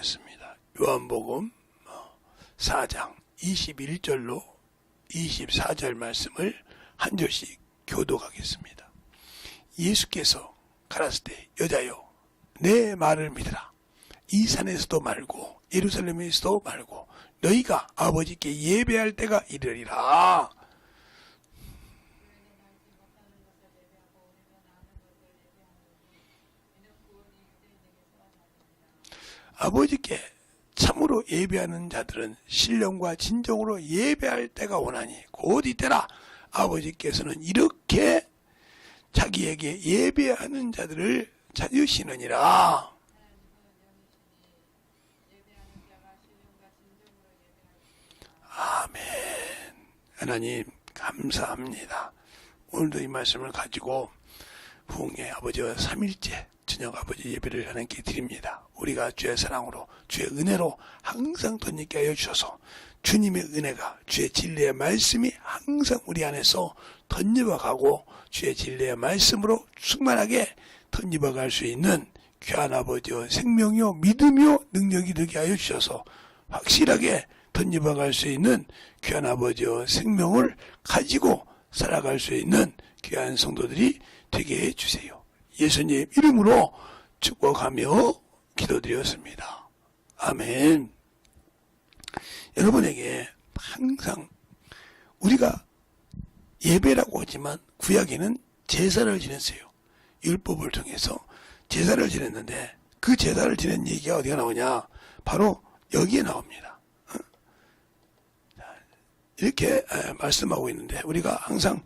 교도하겠습니다. 요한복음 4장 21절로 24절 말씀을 한 절씩 교도하겠습니다. 예수께서 가라사대 여자여 내 말을 믿으라. 이 산에서도 말고 예루살렘에서도 말고 너희가 아버지께 예배할 때가 이르리라. 아버지께 참으로 예배하는 자들은 신령과 진정으로 예배할 때가 오나니 곧 이때라. 아버지께서는 이렇게 자기에게 예배하는 자들을 찾으시느니라. 아멘. 하나님 감사합니다. 오늘도 이 말씀을 가지고 부흥의 아버지와 3일째 저녁 아버지 예배를 하나님께 드립니다. 우리가 주의 사랑으로 주의 은혜로 항상 덧입게 하여 주셔서 주님의 은혜가 주의 진리의 말씀이 항상 우리 안에서 덧입어가고 주의 진리의 말씀으로 충만하게 덧입어갈 수 있는 귀한 아버지의 생명이요 믿음이요 능력이 되게 하여 주셔서 확실하게 덧입어갈 수 있는 귀한 아버지의 생명을 가지고 살아갈 수 있는 귀한 성도들이 되게 해주세요. 예수님 이름으로 축복하며 기도드렸습니다. 아멘. 여러분에게 항상 우리가 예배라고 하지만 구약에는 제사를 지냈어요. 율법을 통해서 제사를 지냈는데 그 제사를 지낸 얘기가 어디가 나오냐? 바로 여기에 나옵니다. 이렇게 말씀하고 있는데 우리가 항상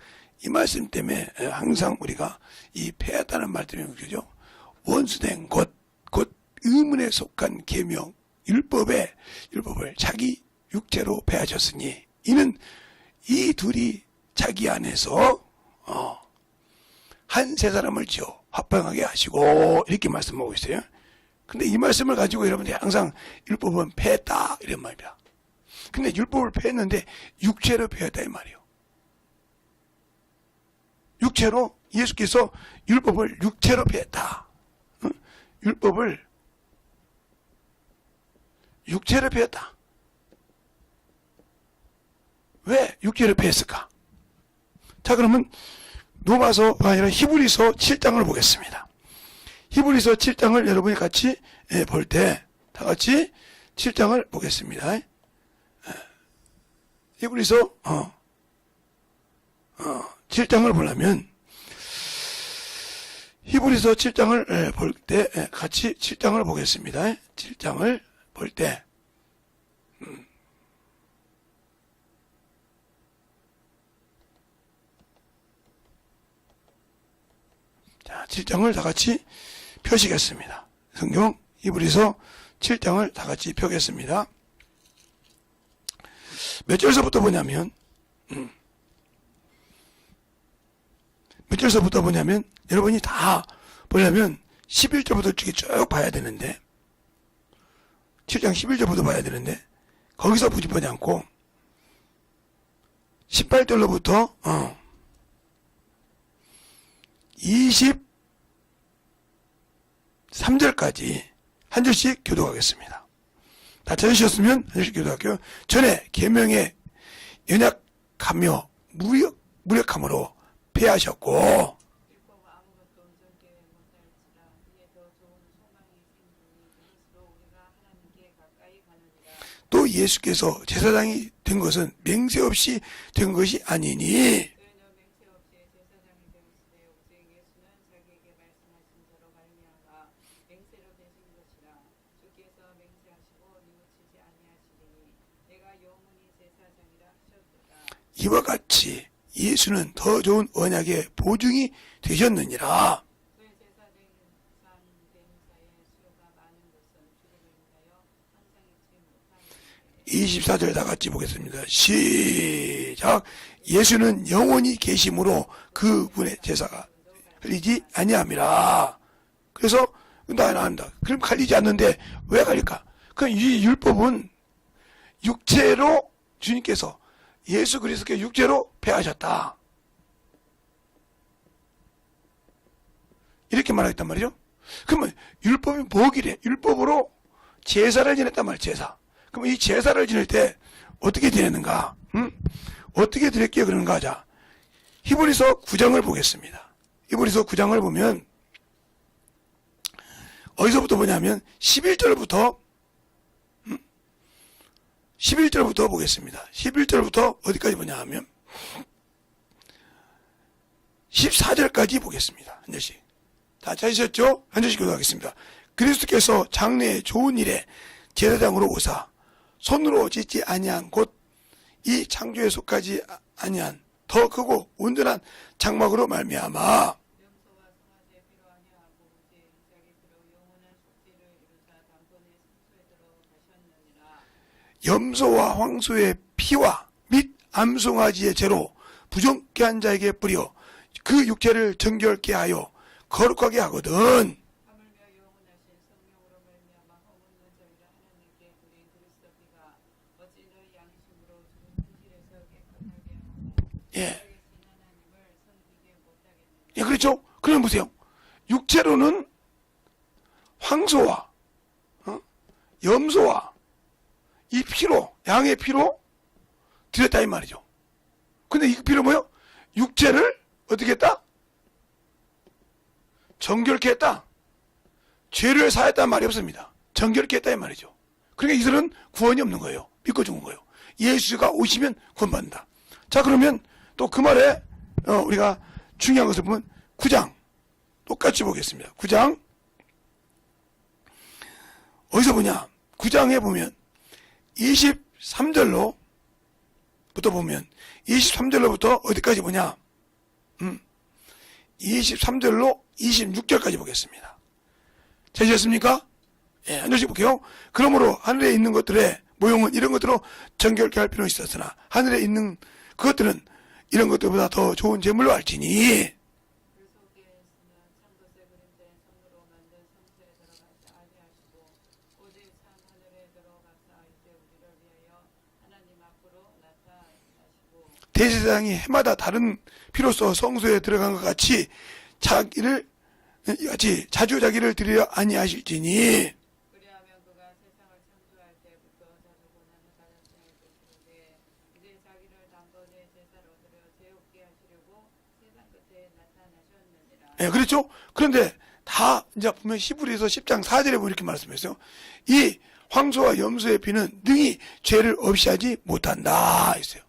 이 말씀 때문에 항상 우리가 이 패했다는 말 때문에 그죠? 원수된 곧 의문에 속한 계명 율법을 자기 육체로 패하셨으니 이는 이 둘이 자기 안에서 한 세 사람을 지어 합방하게 하시고 이렇게 말씀하고 있어요. 근데 이 말씀을 가지고 여러분들이 항상 율법은 패했다 이런 말입니다. 근데 율법을 패했는데 육체로 패했다 이 말이에요. 육체로 예수께서 율법을 육체로 패했다. 율법을 육체로 패했다. 왜 육체로 패했을까? 자 그러면 로마서가 아니라 히브리서 7장을 보겠습니다. 히브리서 7장을 여러분이 같이 볼 때 다 같이 7장을 보겠습니다. 히브리서 7장을 보려면 히브리서 7장을 볼 때 같이 7장을 보겠습니다. 7장을 볼 때 자, 7장을 다 같이 펴시겠습니다. 성경 히브리서 7장을 다 같이 펴겠습니다. 몇 절서부터 보냐면 몇 절서부터 보냐면 여러분이 다 보려면 11절부터 쭉 봐야 되는데 7장 11절부터 봐야 되는데 거기서 보지 않고 18절로부터 23절까지 한 절씩 교도하겠습니다. 다 찾으셨으면 한 절씩 교도할게요. 전에 계명에 연약하며 무력함으로 패하셨고 또 예수께서 제사장이 된 것은 맹세 없이 된 것이 아니니 이와 같이 예수는 더 좋은 언약의 보증이 되셨느니라. 24절 다 같이 보겠습니다. 시작. 예수는 영원히 계심으로 그분의 제사가 흘리지 아니함이라. 그래서 나는 한다. 그럼 갈리지 않는데 왜 갈릴까? 그럼 이 율법은 육체로 주님께서 예수 그리스도께 육체로 패하셨다. 이렇게 말하겠단 말이죠. 그러면 율법이 뭐기래? 율법으로 제사를 지냈단 말이에요. 제사. 그럼 이 제사를 지낼 때 어떻게 지냈는가? 어떻게 드렸기에 그런가 하자. 히브리서 9장을 보겠습니다. 히브리서 9장을 보면 어디서부터 보냐면 11절부터 보겠습니다. 11절부터 어디까지 보냐 하면 14절까지 보겠습니다. 한 절씩. 다 찾으셨죠? 한 절씩 교도하겠습니다. 그리스도께서 장래의 좋은 일에 제사장으로 오사 손으로 짓지 아니한 곧 이 창조에 속하지 아니한 더 크고 온전한 장막으로 말미암아 염소와 황소의 피와 및 암송아지의 죄로 부정케 한 자에게 뿌려 그 육체를 정결케 하여 거룩하게 하거든. 예. 예, 그렇죠? 그럼 보세요. 육체로는 황소와 염소와 이 피로, 양의 피로 드렸다 이 말이죠. 근데 이 피로 뭐요? 육체를 어떻게 했다? 정결케 했다. 죄를 사했다는 말이 없습니다. 정결케 했다 이 말이죠. 그러니까 이들은 구원이 없는 거예요. 믿고 죽은 거예요. 예수가 오시면 구원받는다. 자, 그러면 또 그 말에 우리가 중요한 것을 보면 9장 똑같이 보겠습니다. 9장 어디서 보냐? 9장에 보면 23절로부터 보면 23절로부터 어디까지 보냐? 23절로 26절까지 보겠습니다. 찾으셨습니까? 예, 한 절씩 볼게요. 그러므로 하늘에 있는 것들의 모형은 이런 것들로 정결케 할 필요는 있었으나 하늘에 있는 그것들은 이런 것들보다 더 좋은 제물로 할지니 대제사장이 해마다 다른 피로써 성소에 들어간 것 같이 자주 자기를 드리려 아니하실지니 예, 그렇죠? 그런데 다 이제 보면 히브리서 10장 4절에 보면 이렇게 말씀했어요. 이 황소와 염소의 피는 능히 죄를 없이 하지 못한다 했어요.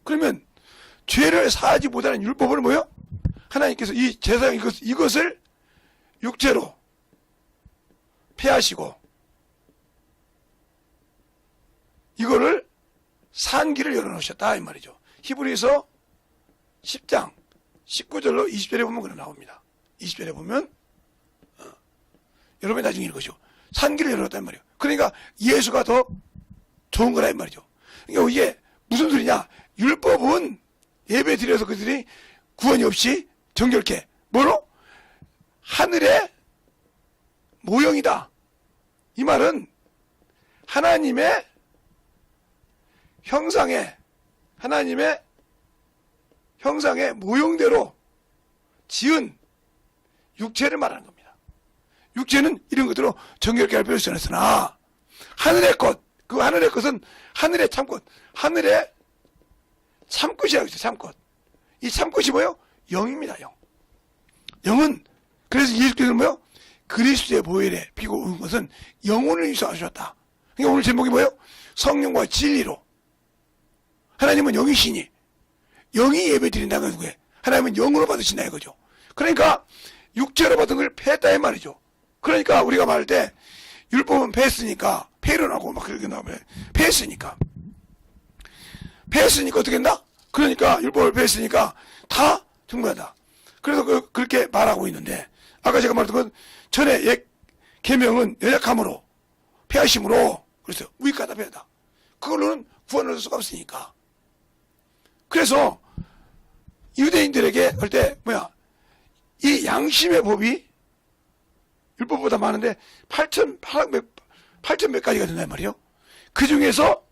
그러면 죄를 사하지 못하는 율법을 뭐요? 하나님께서 이 제사장 이것을 육체로 폐하시고 이거를 산 길을 열어놓으셨다 이 말이죠. 히브리서 10장 19절로 20절에 보면 그래 나옵니다. 20절에 보면 여러분이 나중에 읽으시오. 산 길을 열어놨단 말이에요. 그러니까 예수가 더 좋은 거라 이 말이죠. 그러니까 이게 무슨 소리냐? 율법은 예배 드려서 그들이 구원이 없이 정결케 뭐로? 하늘의 모형이다. 이 말은 하나님의 형상의 모형대로 지은 육체를 말하는 겁니다. 육체는 이런 것들로 정결케 할 필요가 있으나 하늘의 것, 그 하늘의 것은 하늘의 참것, 하늘의 참것이라고 했어요. 참것. 이 참것이 뭐예요? 영입니다. 영. 영은 그래서 예수께서는 뭐예요? 그리스도의 보혈에 피고 온 것은 영혼을 유사하셨다. 그러니까 오늘 제목이 뭐예요? 성령과 진리로. 하나님은 영이시니 영이 예배 드린다는 거예요. 하나님은 영으로 받으신다 이거죠. 그러니까 육체로 받은 걸 폐했다 이 말이죠. 그러니까 우리가 말할 때 율법은 폐했으니까 폐론하고 막 그렇게 나오면 폐했으니까 어떻게 된다? 그러니까 율법을 폐했으니까 다 충분하다. 그래서 그렇게 말하고 있는데 아까 제가 말했던 건 전에 옛 계명은 연약함으로 폐하심으로 그래서 무익하다 폐하다. 그걸로는 구원을 얻을 수가 없으니까. 그래서 유대인들에게 할 때 이 양심의 법이 율법보다 많은데 8천 몇 가지가 된단 말이에요. 그 중에서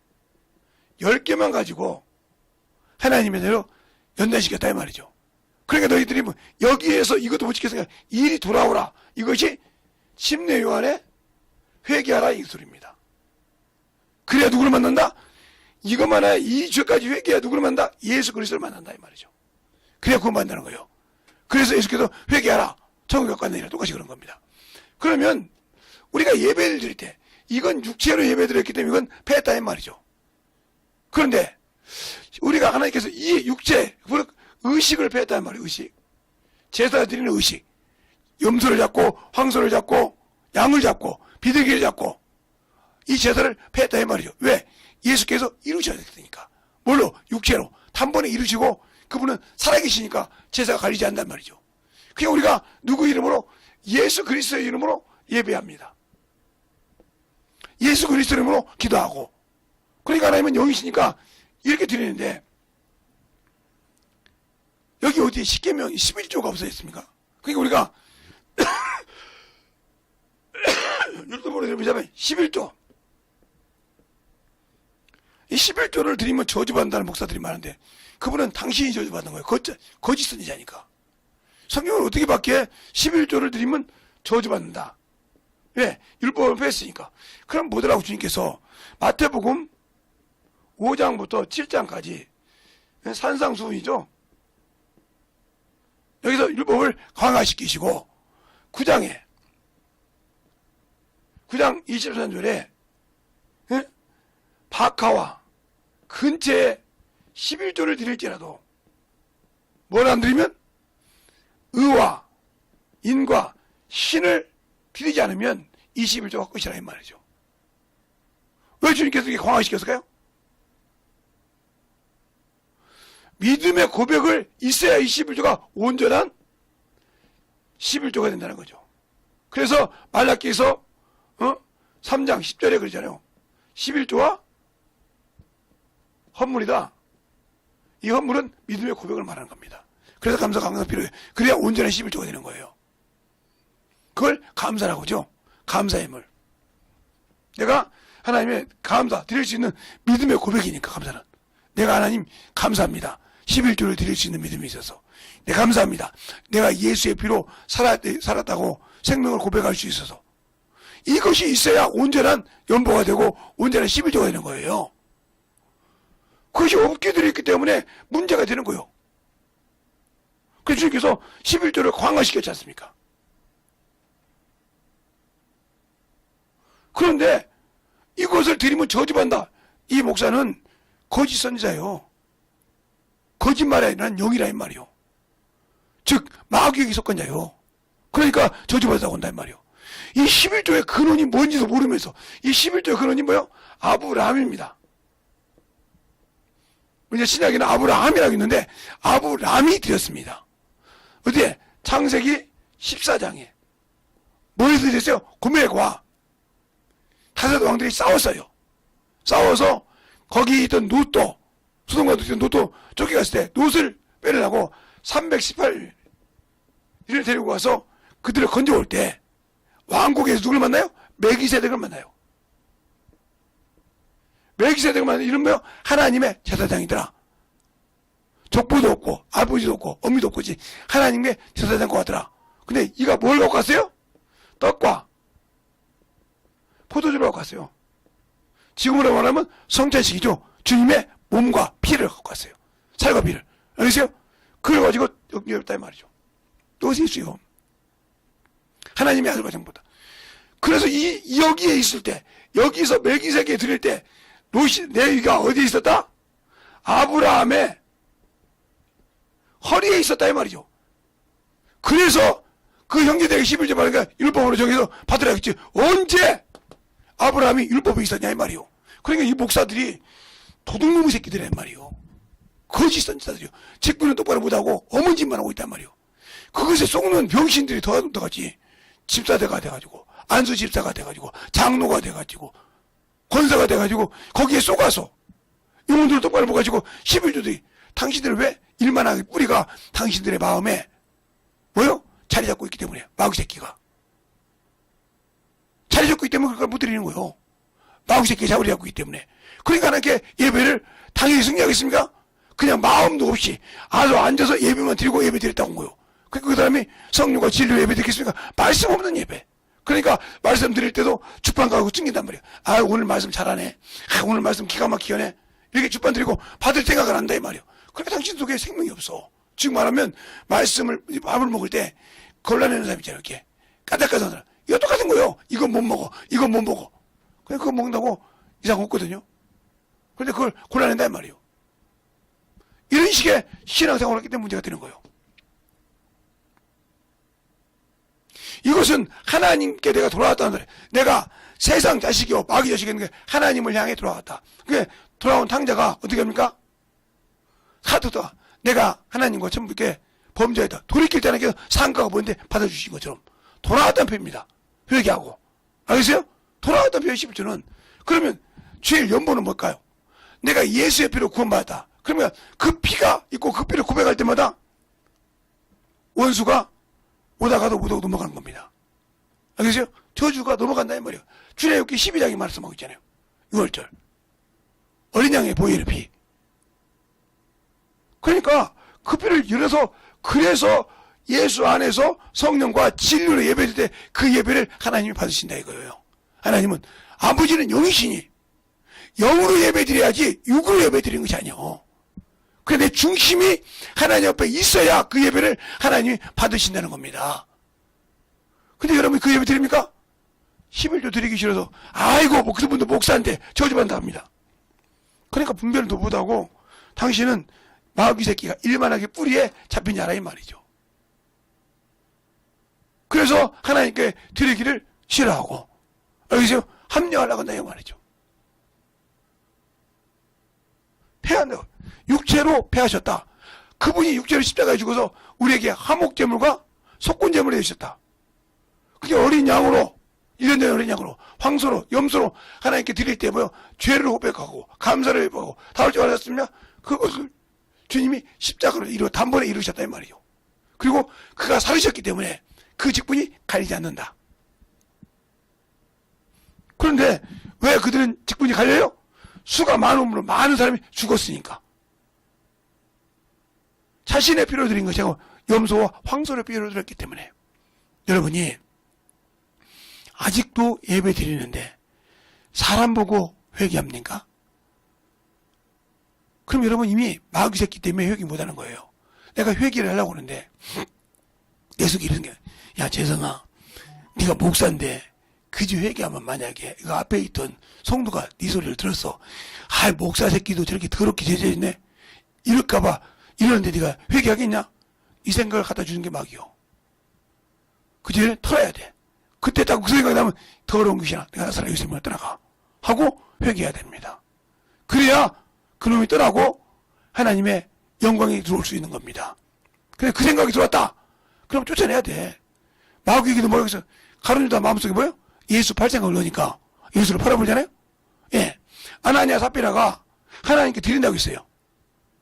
10개만 가지고 하나님의 대로 연단시켰다 이 말이죠. 그러니까 너희들이 여기에서 이것도 못 지켰으니까 일이 돌아오라. 이것이 침례 요한의 회개하라 이 소리입니다. 그래야 누구를 만난다? 이것만 해야 이 죄까지 회개해야 누구를 만난다? 예수 그리스도를 만난다 이 말이죠. 그래야 구원받는다는 거예요. 그래서 예수께서 회개하라 천국 가느니라 똑같이 그런 겁니다. 그러면 우리가 예배를 드릴 때 이건 육체로 예배 드렸기 때문에 이건 패했다 이 말이죠. 그런데 우리가 하나님께서 이 육체 의식을 패했다는 말이에요. 의식. 제사 드리는 의식. 염소를 잡고 황소를 잡고 양을 잡고 비둘기를 잡고 이 제사를 패했다 이 말이죠. 왜? 예수께서 이루셔야 되니까. 뭘로? 육체로 단번에 이루시고 그분은 살아계시니까 제사가 갈리지 않는단 말이죠. 그냥 우리가 누구 이름으로? 예수 그리스도의 이름으로 예배합니다. 예수 그리스도 이름으로 기도하고. 그러니까 하나님은 영이시니까 이렇게 드리는데 여기 어디 십계명 11조가 없어졌습니까? 그러니까 우리가 율법으로 보자면 11조 이 11조를 드리면 저주받는다는 목사들이 많은데 그분은 당신이 저주받는 거예요. 거짓 선지자니까. 성경을 어떻게 받기에 11조를 드리면 저주받는다. 왜? 율법을 뺐으니까. 그럼 뭐더라고 주님께서 마태복음 5장부터 7장까지 산상수훈이죠. 여기서 율법을 강화시키시고 9장 23절에 박하와 근처에 11조를 드릴지라도 뭘 안 드리면 의와 인과 신을 드리지 않으면 21조가 끝이라 이 말이죠. 왜 주님께서 이렇게 강화시켰을까요? 믿음의 고백을 있어야 21조가 온전한 11조가 된다는 거죠. 그래서 말라기에서 3장 10절에 그러잖아요. 11조와 헌물이다. 이 헌물은 믿음의 고백을 말하는 겁니다. 그래서 감사가 항상 필요해요. 그래야 온전한 11조가 되는 거예요. 그걸 감사라고 하죠. 감사의 물. 내가 하나님의 감사 드릴 수 있는 믿음의 고백이니까 감사는. 내가 하나님 감사합니다. 11조를 드릴 수 있는 믿음이 있어서. 네, 감사합니다. 내가 예수의 피로 살았다고 생명을 고백할 수 있어서. 이것이 있어야 온전한 연보가 되고 온전한 11조가 되는 거예요. 그것이 없게 드렸기 때문에 문제가 되는 거예요. 그래서 주님께서 11조를 강화시켰지 않습니까? 그런데 이것을 드리면 저주받는다. 이 목사는 거짓 선지자예요. 거짓말에 난 영이라 이 말이요. 즉 마귀에게 속한 자요. 그러니까 저주받아고 온다 이 말이요. 이 11조의 근원이 뭔지도 모르면서 이 11조의 근원이 뭐예요? 아브라함입니다. 이제 신약에는 아브라함이라고 있는데 아브라함이 드렸습니다. 어디에? 창세기 14장에 뭐에서 드렸어요? 고멜과 다섯 왕들이 싸웠어요. 싸워서 거기 있던 롯도 소돔과 있던 롯도 쫓겨갔을 때 롯을 빼내라고 318을 데리고 가서 그들을 건져올 때 왕국에서 누굴 만나요? 멜기세덱을 만나요. 멜기세덱을 만나는 이름 뭐요? 하나님의 제사장이더라. 족보도 없고 아버지도 없고 어미도 없고지 하나님의 제사장과 같더라. 근데 이가 뭘 갖고 갔어요? 떡과 포도주를 갖고 갔어요. 지금으로 말하면 성찬식이죠. 주님의 몸과 피를 갖고 갔어요. 살과 피를. 알겠어요? 그걸 가지고 연결했다 이 말이죠. 또 실수요. 하나님의 아들과 정보다. 그래서 여기에 있을 때 여기서 멜기세덱에 드릴 때 레위가 어디에 있었다? 아브라함의 허리에 있었다 이 말이죠. 그래서 그 형제들에게 11조 받으니까 율법으로 정해서 받으라겠지. 언제 아브라함이 율법에 있었냐 이 말이요. 그러니까 이 목사들이 도둑놈의 새끼들이란 말이요. 거짓 선지자들이요. 직분은 똑바로 못하고 어문짓만 하고 있단 말이요. 그것에 속는 병신들이 더같이 집사대가 돼가지고 안수 집사가 돼가지고 장로가 돼가지고 권사가 돼가지고 거기에 쏘가서 이놈들을 똑바로 보가지고 11조들이 당신들 왜 일만하게 뿌리가 당신들의 마음에 뭐요? 자리 잡고 있기 때문에 마귀 새끼가 자리 잡고 있기 때문에 그걸 못 드리는 거예요. 마귀 새끼가 자리 잡고 있기 때문에. 그러니까 하나님께 예배를 당연히 승리하겠습니까? 그냥 마음도 없이 아주 앉아서 예배만 드리고 예배 드렸다고 온 거예요. 그 사람이 성령과 진리로 예배 드리겠습니까? 말씀 없는 예배. 그러니까 말씀 드릴 때도 주판 가고 찡긴단 말이에요. 아, 오늘 말씀 잘하네. 아, 오늘 말씀 기가 막히게 하네. 이렇게 주판 드리고 받을 생각을 한다 이 말이에요. 그러니까 당신 속에 생명이 없어. 지금 말하면 말씀을 밥을 먹을 때 골라내는 사람 있잖아요. 이렇게 까닥까닥 사람. 이거 똑같은 거예요. 이건 못 먹어. 이건 못 먹어. 그냥 그거 먹는다고 이상 없거든요. 그런데 그걸 골라낸다 이 말이에요. 이런 식의 신앙생활을 했기 때문에 문제가 되는 거예요. 이것은 하나님께 내가 돌아왔다는 거예요. 내가 세상 자식이요 마귀 자식이었는데 하나님을 향해 돌아왔다. 그게 돌아온 탕자가 어떻게 합니까? 사도다. 내가 하나님과 전부 이렇게 범죄했다. 돌이킬 때는 상가가 뭔데 받아주신 것처럼 돌아왔다는 표현입니다. 회개하고. 알겠어요? 돌아왔다는 표현 11조는 그러면 죄의 연보는 뭘까요? 내가 예수의 피로 구원받았다. 그러면 그 피가 있고 그 피를 고백할 때마다 원수가 오다가도 못하고 넘어가는 겁니다. 알겠어요? 저주가 넘어간다 이 말이에요. 출애굽기 12장이 말씀하고 있잖아요. 6월절 어린 양의 보혈의 피. 그러니까 그 피를 열어서 그래서 예수 안에서 성령과 진리로 예배할 때 그 예배를 하나님이 받으신다 이거예요. 하나님은 아버지는 영이시니 영으로 예배드려야지 육으로 예배드리는 것이 아니에요. 그래 내 중심이 하나님 앞에 있어야 그 예배를 하나님이 받으신다는 겁니다. 근데 여러분이 그 예배 드립니까? 11조 드리기 싫어서 아이고 뭐 그분도 목사인데 저주받는다 합니다. 그러니까 분별도 못하고 당신은 마귀 새끼가 일만하게 뿌리에 잡힌 자라 이 말이죠. 그래서 하나님께 드리기를 싫어하고 알겠어요? 합리화하려고 한다 이 말이죠. 패한다고. 육체로 패하셨다. 그분이 육체로 십자가에 죽어서 우리에게 화목제물과 속건제물을 해주셨다. 그게 어린 양으로 1년 된 어린 양으로 황소로 염소로 하나님께 드릴 때 뭐요? 죄를 고백하고 감사를 회복하고 다올 줄 알았습니까? 그것을 주님이 십자가로 단번에 이루셨다 이 말이죠. 그리고 그가 살으셨기 때문에 그 직분이 갈리지 않는다. 그런데 왜 그들은 직분이 갈려요? 수가 많음으로 많은 사람이 죽었으니까. 자신의 피로 드린 것이 아니고 염소와 황소를 피로 드렸기 때문에. 여러분이 아직도 예배 드리는데 사람 보고 회개합니까? 그럼 여러분 이미 마귀 새끼 때문에 회개 못하는 거예요. 내가 회개를 하려고 하는데 내 속에 이러는 게 야 재성아 네가 목사인데 그지 회개하면 만약에 그 앞에 있던 성도가 네 소리를 들었어. 아 목사 새끼도 저렇게 더럽게 제재했네. 이럴까봐 이러는데 네가 회개하겠냐? 이 생각을 갖다 주는 게 마귀요. 그 죄를 털어야 돼. 그때 딱 그 생각이 나면 더러운 것이나 내가 나사렛 예수님을 떠나가 하고 회개해야 됩니다. 그래야 그놈이 떠나고 하나님의 영광이 들어올 수 있는 겁니다. 그래 그 생각이 들어왔다. 그럼 쫓아내야 돼. 마귀에게도 뭐라고 해서 가룟유다 마음속에 뭐예요? 예수 팔생각을 넣으니까 예수를 팔아버리잖아요. 예, 아나니아 삽비라가 하나님께 드린다고 했어요.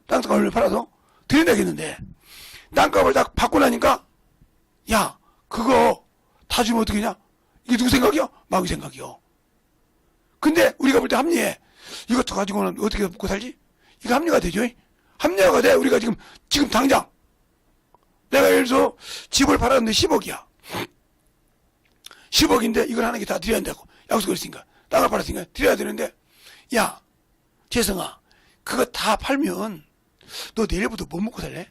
땅값을 팔아서 드린다고 했는데 땅값을 딱 받고 나니까 야 그거 다 주면 어떻게 하냐? 이게 누구 생각이요? 마귀 생각이요. 근데 우리가 볼 때 합리해. 이것도 가지고는 어떻게 먹고 살지? 이거 합리가 되죠? 합리화가 돼. 우리가 지금 당장 내가 예를 들어서 집을 팔았는데 10억이야. 10억인데 이걸 하나님께 다 드려야 한다고 약속을 했으니까 땅을 팔았으니까 드려야 되는데 야 재성아 그거 다 팔면 너 내일부터 뭐 먹고 살래?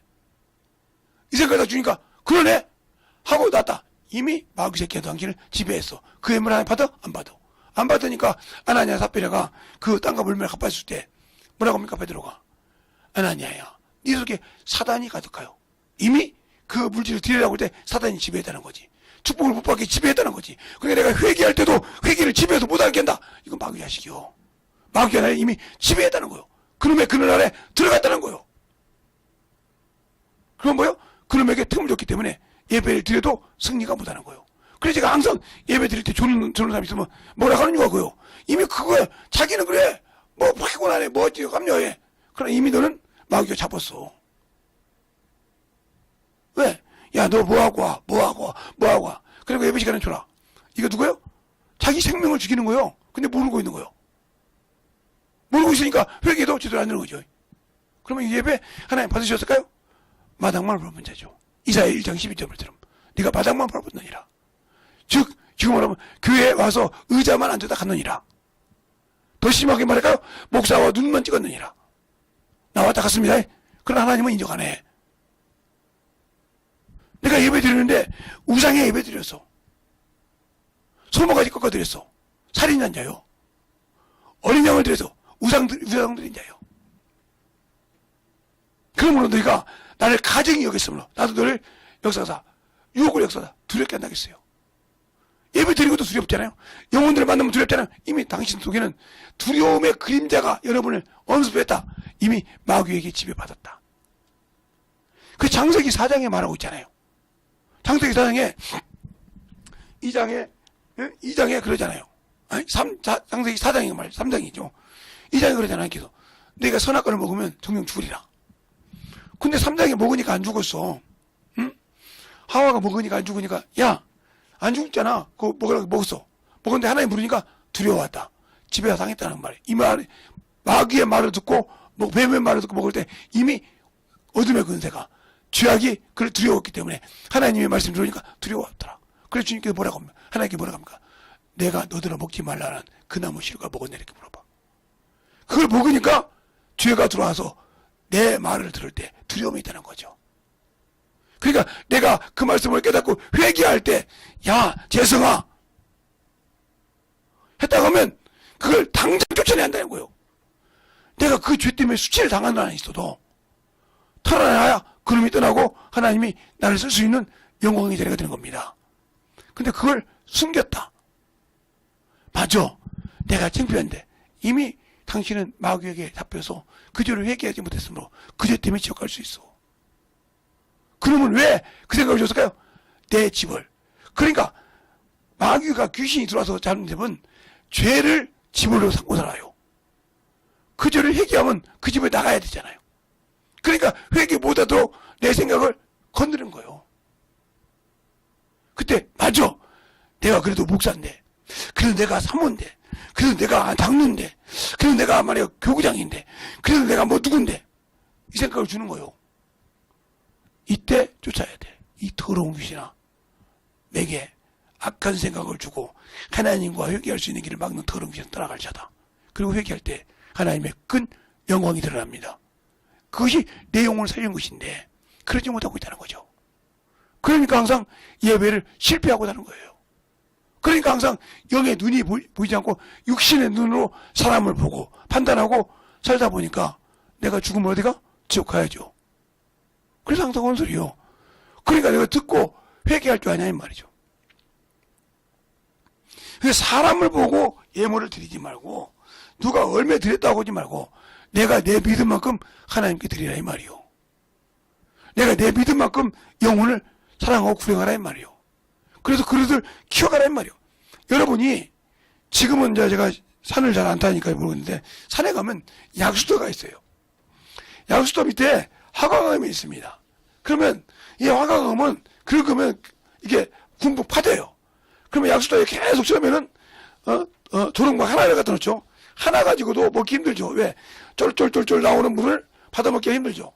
이 생각을 다 주니까 그러네 하고 놨다. 이미 마귀 새끼가 당신을 지배했어. 그 예물 하나 받아? 안 받아. 안 받으니까 아나니아 삽비라가 그 땅값 얼마나 갚았을 때 뭐라고 합니까? 베드로가 아나니아야 네 속에 사단이 가득하여 이미 그 물질을 드리려고 할 때 사단이 지배했다는 거지. 축복을 못 받게 지배했다는 거지. 그러니까 내가 회개할 때도 회개를 지배해서 못하게 한다. 이건 마귀 자식이요. 마귀가 나를 이미 지배했다는 거요. 그놈의 그늘 아래 들어갔다는 거요. 그건 뭐요? 그놈에게 틈을 줬기 때문에 예배를 드려도 승리가 못하는 거요. 그래서 제가 항상 예배 드릴 때 조는 사람이 있으면 뭐라 하는 거고요. 이미 그거에 자기는 그래 뭐 피곤하네 뭐 어찌 감려해. 그러나 이미 너는 마귀가 잡았어. 왜? 야, 너 뭐하고 와? 뭐하고 와? 그리고 예배 시간에 줘라. 이거 누구요? 자기 생명을 죽이는 거요. 근데 모르고 있는 거요. 모르고 있으니까 회개도 제대로 안 되는 거죠. 그러면 이 예배 하나님 받으셨을까요? 마당만 밟은 자죠. 이사야 1장 12절을 들으면 네가 마당만 밟았느니라. 즉 지금 말하면 교회에 와서 의자만 앉아다 갔느니라. 더 심하게 말할까요? 목사와 눈만 찍었느니라. 나왔다 갔습니다. 그러나 하나님은 인정 안 해. 내가 예배 드리는데 우상에 예배 드렸어. 소모가지 꺾어 드렸어. 살인한 자요. 어린 양을 드려서 우상 드린 자요. 그러므로 너희가 나를 가증히 여겼으므로 나도 너를 역사사, 유혹을 역사사 두렵게 한다겠어요. 예배 드리고도 두렵잖아요. 영혼들을 만나면 두렵잖아요. 이미 당신 속에는 두려움의 그림자가 여러분을 엄습했다. 이미 마귀에게 지배받았다. 그 창세기 4장에 말하고 있잖아요. 창세기 4장에 2장에 그러잖아요. 아니, 창세기 4장이 말 3장이죠. 2장에 그러잖아요. 계속 내가 선악과를 먹으면 정령 죽으리라. 근데 3장에 먹으니까 안 죽었어. 응? 하와가 먹으니까 안 죽으니까 야, 안 죽었잖아. 그거 먹으라고 먹었어. 먹었는데 하나님 부르니까 두려워왔다. 지배가 당했다는 말이에요. 이 말, 마귀의 말을 듣고 뱀의 말을 듣고 먹을 때 이미 어둠의 근세가 죄악이 그를 두려웠기 때문에 하나님의 말씀 들으니까 두려워하더라. 그래서 주님께서 뭐라고 합니까? 하나님께 뭐라고 합니까? 내가 너들아 먹지 말라는 그 나무 씨가 먹었냐 이렇게 물어봐. 그걸 먹으니까 죄가 들어와서 내 말을 들을 때 두려움이 있다는 거죠. 그러니까 내가 그 말씀을 깨닫고 회개할 때, 야, 재성아 했다고 하면 그걸 당장 쫓아내야 한다는 거예요. 내가 그 죄 때문에 수치를 당하는 한이 있어도 털어내야 그놈이 떠나고 하나님이 나를 쓸 수 있는 영광의 자리가 되는 겁니다. 근데 그걸 숨겼다. 맞아. 내가 창피한데 이미 당신은 마귀에게 잡혀서 그 죄를 회개하지 못했으므로 그 죄 때문에 지옥 갈 수 있어. 그러면 왜 그 생각을 줬을까요? 내 집을. 그러니까 마귀가 귀신이 들어와서 잡는 집은 죄를 집으로 삼고 살아요. 그 죄를 회개하면 그 집에 나가야 되잖아요. 그러니까 회개 못하도록 내 생각을 건드는 거예요. 그때 맞아. 내가 그래도 목사인데, 그래도 내가 사모인데, 그래도 내가 장로인데, 그래도 내가 말이야 교구장인데, 그래도 내가 뭐 누군데, 이 생각을 주는 거예요. 이때 쫓아야 돼. 이 더러운 귀신아, 내게 악한 생각을 주고 하나님과 회개할 수 있는 길을 막는 더러운 귀신 따라갈 자다. 그리고 회개할 때 하나님의 큰 영광이 드러납니다. 그것이 내 영혼을 살린 것인데 그러지 못하고 있다는 거죠. 그러니까 항상 예배를 실패하고 사는 거예요. 그러니까 항상 영의 눈이 보이지 않고 육신의 눈으로 사람을 보고 판단하고 살다 보니까 내가 죽으면 어디가? 지옥 가야죠. 그래서 항상 온 소리요. 그러니까 내가 듣고 회개할 줄 아냐 이 말이죠. 그래서 사람을 보고 예물을 드리지 말고 누가 얼마 드렸다고 하지 말고 내가 내 믿음만큼 하나님께 드리라 이 말이요. 내가 내 믿음만큼 영혼을 사랑하고 구령하라 이 말이요. 그래서 그릇을 키워가라 이 말이요. 여러분이 지금은 이제 제가 산을 잘 안 타니까 모르겠는데 산에 가면 약수터가 있어요. 약수터 밑에 화강암이 있습니다. 그러면 이 화강암은 그러면 이게 굶고 파져요. 그러면 약수터에 계속 쏘면은 조롱막 하나를 갖다 놓죠. 하나 가지고도 먹기 힘들죠. 왜? 쫄쫄쫄쫄 나오는 물을 받아먹기가 힘들죠.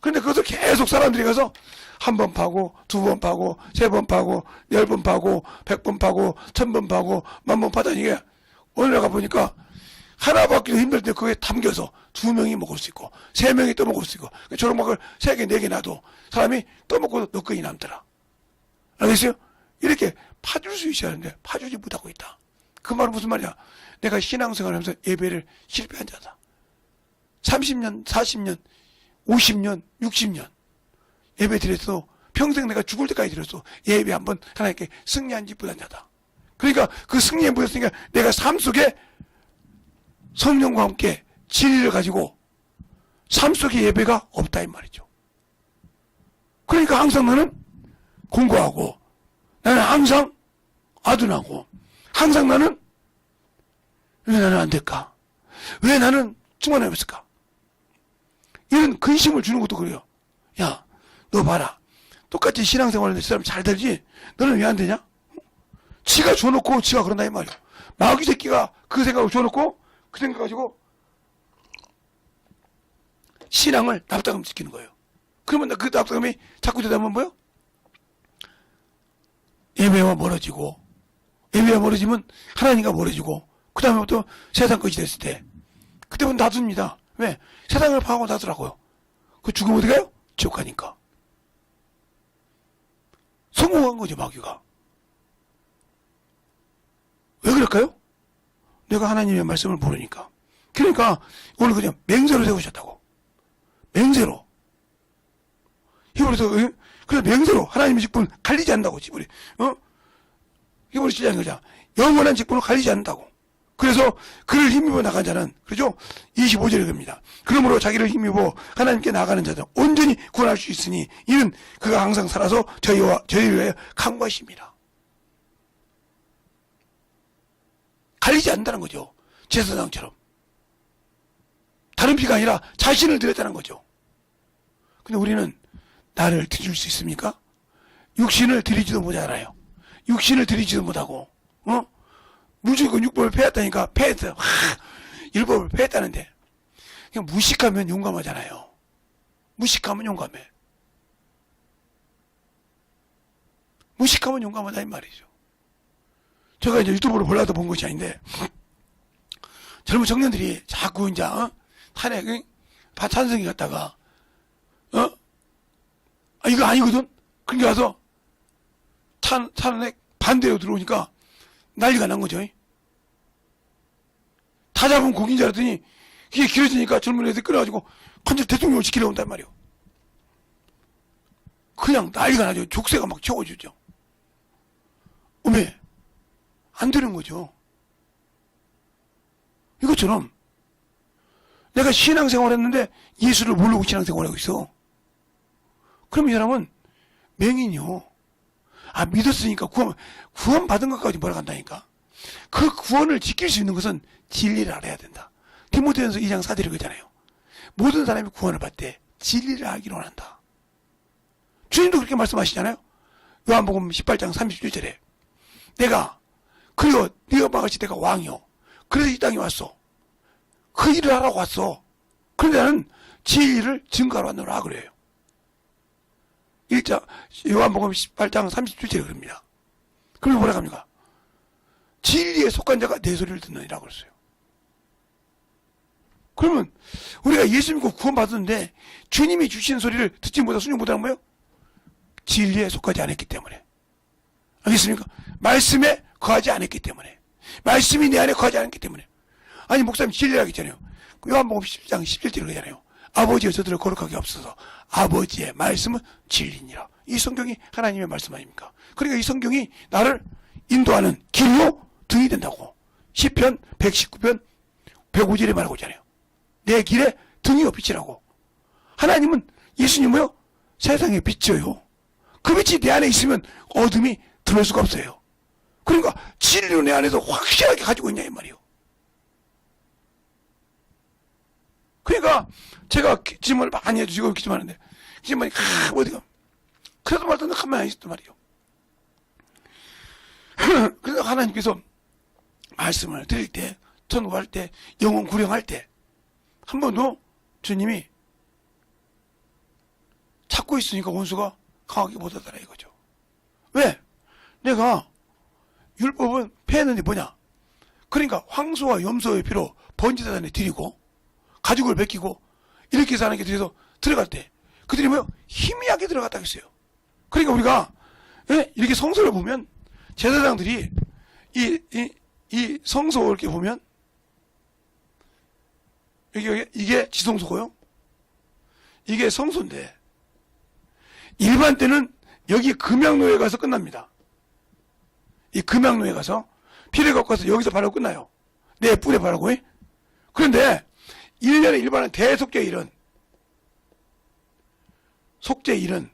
그런데 그것을 계속 사람들이 가서 한 번 파고, 두 번 파고, 세 번 파고, 10번 파고, 100번 파고, 1000번 파고, 10,000번 파다니 게 어느 날 가보니까 하나 받기도 힘들 때 그게 담겨서 2명이 먹을 수 있고 3명이 또 먹을 수 있고 조롱막을 3개, 4개 놔도 사람이 또 먹고 너끈이 남더라. 알겠어요? 이렇게 파줄 수 있어야 하는데 파주지 못하고 있다. 그 말은 무슨 말이야? 내가 신앙생활을 하면서 예배를 실패한 자다. 30년, 40년, 50년, 60년 예배 드렸어. 평생 내가 죽을 때까지 드렸어. 예배 한번 하나님께 승리한 지 못한 자다. 그러니까 그 승리에 못했으니까 내가 삶 속에 성령과 함께 진리를 가지고 삶 속에 예배가 없다 이 말이죠. 그러니까 항상 나는 공부하고 나는 항상 아둔하고 항상 나는 왜 나는 안 될까? 왜 나는 충만이 없을까? 이런 근심을 주는 것도 그래요. 야, 너 봐라. 똑같이 신앙생활을 사람 잘 되지? 너는 왜 안 되냐? 지가 줘놓고 지가 그런다 이 말이야. 마귀 새끼가 그 생각을 줘놓고 그 생각 가지고 신앙을 납작함 시키는 거예요. 그러면 그 납작함이 자꾸 되다 보면 뭐요? 예배와 멀어지고 예배가 멀어지면 하나님과 멀어지고 그 다음에부터 세상 것이 됐을 때 그때부터 놔둡니다. 왜? 세상을 파하고 놔두라고요. 그 죽으면 어디 가요? 지옥 가니까. 성공한 거죠, 마귀가. 왜 그럴까요? 내가 하나님의 말씀을 모르니까. 그러니까 오늘 그냥 맹세로 세우셨다고. 맹세로. 히브리서 그래서 맹세로 하나님의 직분을 갈리지 않는다고. 히브리 7장 거잖아. 영원한 직분을 갈리지 않는다고. 그래서 그를 힘입어 나간 자는, 그렇죠? 25절에 그럽니다. 그러므로 자기를 힘입어 하나님께 나가는 자는 온전히 구원할 수 있으니 이는 그가 항상 살아서 저희를 위하여 강구하십니다. 갈리지 않는다는 거죠. 제사장처럼. 다른 피가 아니라 자신을 드렸다는 거죠. 근데 우리는 나를 드릴 수 있습니까? 육신을 드리지도 못하잖아요. 육신을 드리지도 못하고, 무조건 율법을 패했다니까, 패했어요. 율법을 패했다는데. 그냥 무식하면 용감하잖아요. 무식하면 용감해. 무식하면 용감하다, 이 말이죠. 제가 이제 유튜브로 보려다 본 것이 아닌데, 젊은 청년들이 자꾸 이제, 탄핵, 찬성이 갔다가, 이거 아니거든? 그러니까 가서, 탄핵 반대로 들어오니까 난리가 난 거죠. 다 잡은 곡인 줄 알았더니 이게 길어지니까 젊은 애들 끌어가지고 완전 대통령을 지키려 온단 말이에요. 그냥 난리가 나죠. 족쇄가 막 채워주죠. 왜? 안 되는 거죠. 이것처럼 내가 신앙생활 했는데 예수를 모르고 신앙생활하고 있어. 그럼 이 사람은 맹인이요. 믿었으니까 구원 받은 것까지 몰아간다니까. 그 구원을 지킬 수 있는 것은 진리를 알아야 된다. 디모데전서 2장 4절에 그러잖아요. 모든 사람이 구원을 받되 진리를 알기를 원한다. 주님도 그렇게 말씀하시잖아요. 요한복음 18장 37절에 그리고 네가 막을지 내가 왕이요. 그래서 이 땅에 왔어. 그 일을 하라고 왔어. 그런데 나는 진리를 증거하러 왔노라 그래요. 요한복음 18장 37절에 그럽니다. 그러면 뭐라 합니까? 진리에 속한 자가 내 소리를 듣느니라 그랬어요. 그러면 우리가 예수 믿고 구원받았는데 주님이 주신 소리를 듣지 못하고 순종 못하는 거예요? 진리에 속하지 않았기 때문에. 알겠습니까? 말씀에 거하지 않았기 때문에. 말씀이 내 안에 거하지 않았기 때문에. 아니 목사님 진리라고 했잖아요. 요한복음 10장 11절에 그러잖아요. 아버지여 저들을 거룩하게 없어서 아버지의 말씀은 진리니라. 이 성경이 하나님의 말씀 아닙니까? 그러니까 이 성경이 나를 인도하는 길로 등이 된다고. 시편 119편 105절에 말하고 있잖아요. 내 길에 등이요 빛이라고. 하나님은 예수님은요 세상의 빛이에요. 그 빛이 내 안에 있으면 어둠이 들어올 수가 없어요. 그러니까 진리로 내 안에서 확실하게 가지고 있냐 이 말이에요. 그러니까 제가 기침을 많이 해주시고 기침하는데 기침만이 어디가 그래도 말도 가만히 안 있었단 말이에요. 그래서 하나님께서 말씀을 드릴 때, 전도할 때, 영혼 구령할 때 한 번도 주님이 찾고 있으니까 원수가 강하게 못하더라 이거죠. 왜? 내가 율법은 패했는데 뭐냐? 그러니까 황소와 염소의 피로 번제단에 드리고 가죽을 벗기고 이렇게 해서 하나님께 드려서 들어갈 때 그들이 뭐요? 희미하게 들어갔다 했어요. 그러니까 우리가 이렇게 성소를 보면 제사장들이 이 성소 이렇게 보면 이게 지성소고요. 이게 성소인데 일반 때는 여기 금양로에 가서 끝납니다. 이 금양로에 가서 피를 갖고 와서 여기서 바로 끝나요. 내 뿔에 바르고. 그런데 1년에 일반은 대속죄일은 속죄일은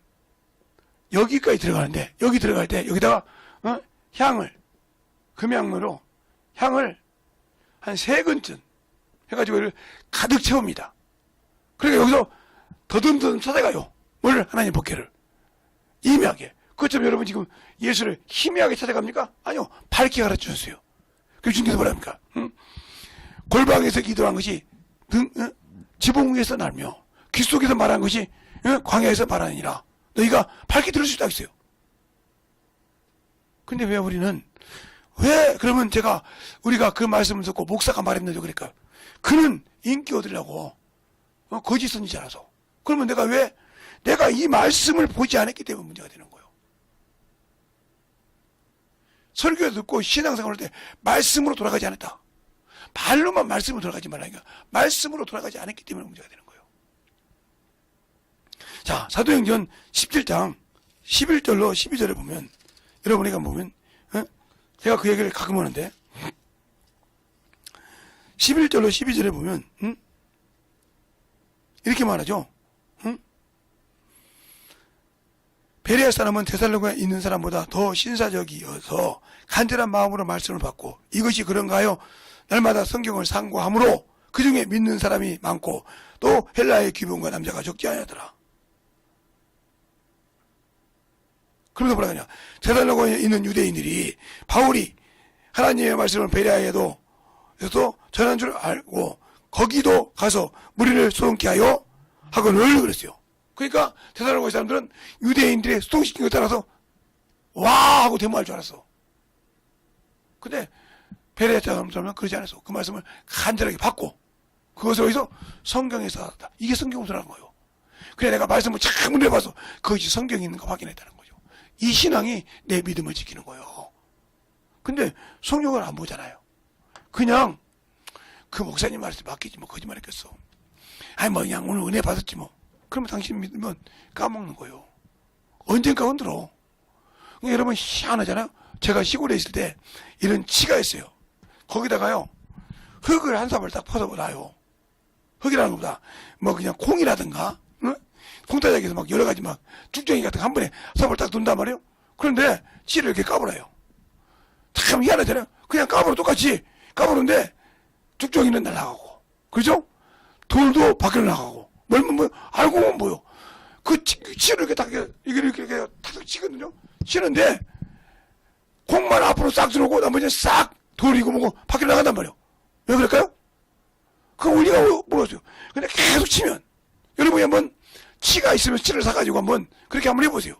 여기까지 들어가는데 여기 들어갈 때 여기다가 향을 금양로로 향을 한 3근쯤 해가지고 이를 가득 채웁니다. 그러니까 여기서 더듬더듬 찾아가요. 뭘? 하나님 법궤를 희미하게. 그것처럼 여러분 지금 예수를 희미하게 찾아갑니까? 아니요. 밝게 가르쳐주셨어요. 그래서 주님께서 뭐랍니까? 골방에서 기도한 것이 지붕 위에서 날며 귀 속에서 말한 것이 광야에서 말하니라. 너희가 밝게 들을 수 있다 했어요. 근데 왜 우리는 왜 그러면 우리가 그 말씀을 듣고 목사가 말했는데 그러니까 그는 인기 얻으려고 거짓 선지자라서. 그러면 내가 이 말씀을 보지 않았기 때문에 문제가 되는 거예요. 설교 듣고 신앙생활 할 때 말씀으로 돌아가지 않았다. 말로만 말씀으로 돌아가지 말라니까. 말씀으로 돌아가지 않았기 때문에 문제가 되는 거예요. 자, 사도행전 17장 11절로 12절에 보면 여러분이가 보면 제가 그 얘기를 가끔 하는데 11절로 12절에 보면 이렇게 말하죠. 베레아 사람은 데살로니가에 있는 사람보다 더 신사적이어서 간절한 마음으로 말씀을 받고 이것이 그런가요? 날마다 성경을 상고함으로 그 중에 믿는 사람이 많고 또 헬라의 귀분과 남자가 적지 않았더라. 그러면서 뭐라 하냐? 데살로니가에 있는 유대인들이 바울이 하나님의 말씀을 베레아에도 전한 줄 알고 거기도 가서 무리를 소동케 하여 하거늘 그랬어요. 그러니까 데살로니가 사람들은 유대인들의 소동시킨 것 따라서 와 하고 데모할 줄 알았어. 근데 베레아 사람들은 그러지 않았어. 그 말씀을 간절하게 받고 그것을 어디서? 성경에서 알았다. 이게 성경으로라는 거예요. 그래 내가 말씀을 참 문해봐서 그것이 성경에 있는 거 확인했다는 거죠. 이 신앙이 내 믿음을 지키는 거예요. 근데 성경을 안 보잖아요. 그냥 그 목사님 말씀 맡기지 뭐 거짓말했겠어. 아니 뭐 그냥 오늘 은혜 받았지 뭐. 그러면 당신 믿으면 까먹는 거예요. 언젠가 흔들어. 여러분 희한하잖아요. 제가 시골에 있을 때 이런 치가 있어요. 거기다가요 흙을 한 사발 딱 퍼서 놔요. 흙이라는 것보다 뭐 그냥 콩이라든가 콩타작에서 막 여러 가지 막 쭉정이 같은 거 한 번에 사발 딱 둔단 말이에요. 그런데 치를 이렇게 까불어요. 참 희한하잖아요. 그냥 까불어 똑같이 까부는데 쭉정이는 날아가고 그죠? 돌도 밖으로 나가고 뭐 알고 보면 뭐요? 그 치를 이렇게 딱 이렇게 탁 치거든요. 치는데 콩만 앞으로 싹 들어오고 나머지는 싹 돌이고 뭐고 밖으로 나간단 말이에요. 왜 그럴까요? 그 원리가 모르겠어요. 근데 계속 치면 여러분이 한번 치가 있으면 치를 사가지고 한번 그렇게 한번 해보세요.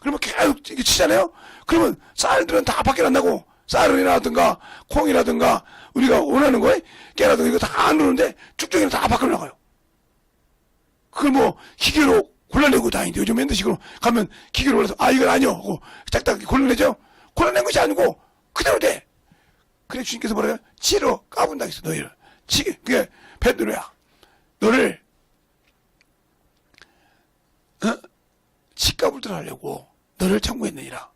그러면 계속 이렇게 치잖아요. 그러면 쌀들은 다 밖에 안 나고 쌀이라든가 콩이라든가 우리가 원하는 거에 깨라든가 이거 다 안 누르는데 쭉정이는 다 밖으로 나가요. 그걸 뭐 기계로 골라내고 다니는데 요즘 핸드식으로 가면 기계로 골라서 이건 아니요 하고 짝짝 골라내죠. 골라낸 것이 아니고 그대로 돼. 그래 주님께서 뭐래요? 치로 까분다 했어 너희를. 그게 베드로야. 너를 치까불들 하려고 너를 참고했느니라.